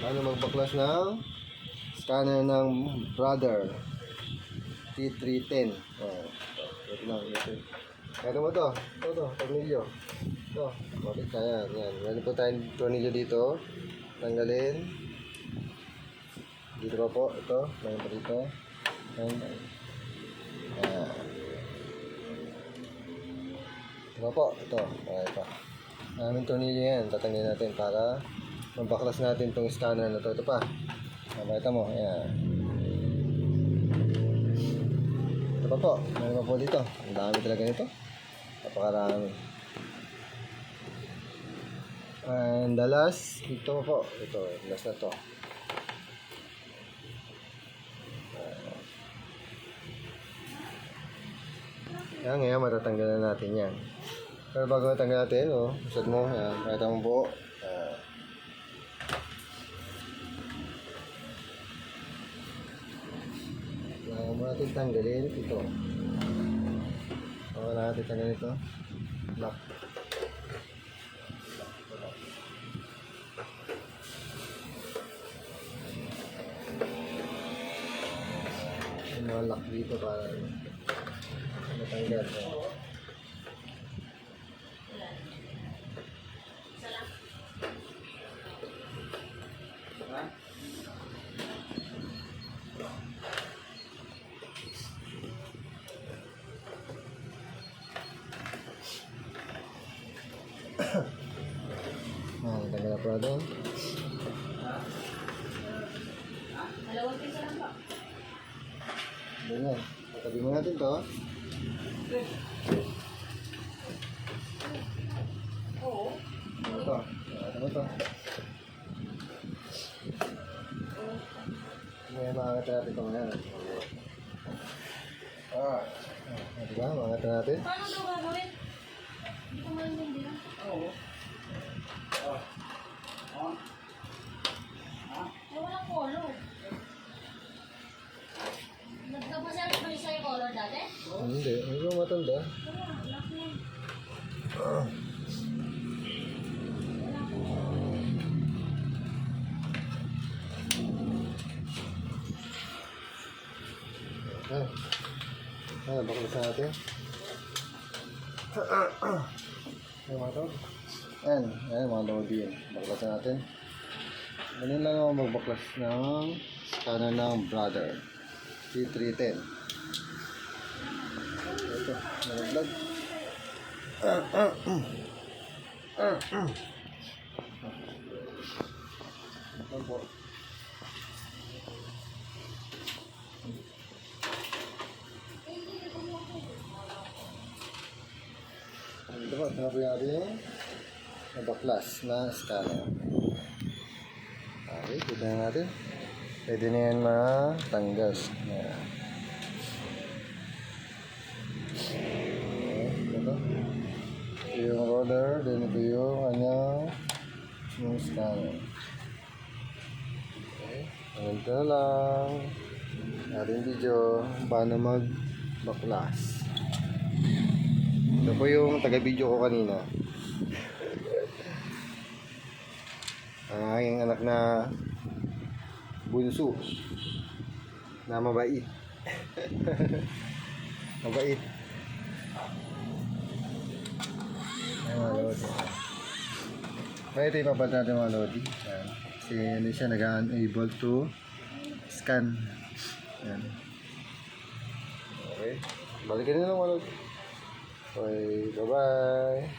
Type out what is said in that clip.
Paano magbaklas ng scanner ng Brother T310. Ito lang, ito. Kaya mo to. Ito, tornilyo. Ito, bakit kaya? Yan. Meron po tayong tornilyo dito. Tanggalin. Dito pa po. Ito. Meron pa dito. Ito pa po. Ito. Ito. Maraming tornilyo yan. Tatanggalin natin para mabaklas natin itong scanner na to. Ito pa. Nakita mo. Ayan. Ito pa po. Meron pa po dito. Ang dami talaga nito. Napakarami. And the last, ito po. Ito, last na to. Yan, ngayon matatanggalan natin yan. Pero bago matanggal natin, usad mo, yan, pakita mo po. Bago mo natin tanggalin, ito. Bago natin tanggalin ito, lock. Yung mga lock dito para matanggal. Tanggal na po natin. Dalawang piso lang po. Ganyan. Tabi mo natin to. Oo. Ito. Ano to? Ngayon makakita natin ito ngayon. Diba? Makakita natin. Paano ito gagawin? Hindi ko maintindihan. Oo. Walang color. Nagkapasal ba yung sa'yo color dati? Hindi. Hindi ko matanda. Wala. Lock na. Baklas natin. Ayan mga to. Ayan mga lodi yan. Baklas natin. Ganyan lang ako magbaklas ng scanner ng Brother T310. Ito, nalaglag. Ito po. Ito po, sinabi natin yung nabaklas na scanner. Okay, kita na natin. Pwede na yan matanggal. Okay, ito. Ito yung roller, then ito yung yung scanner. Okay, ganito na lang. Ating video, paano magbaklas. Ito po yung taga-video ko kanina. Ang aking anak na bunso na mabait. Mabait. Ay mga lodi. Kaya ito ipapalit natin mga lodi. Kasi hindi siya nag-unable to scan. Yan. Okay. Balikan na lang mga lodi. Okay, bye-bye.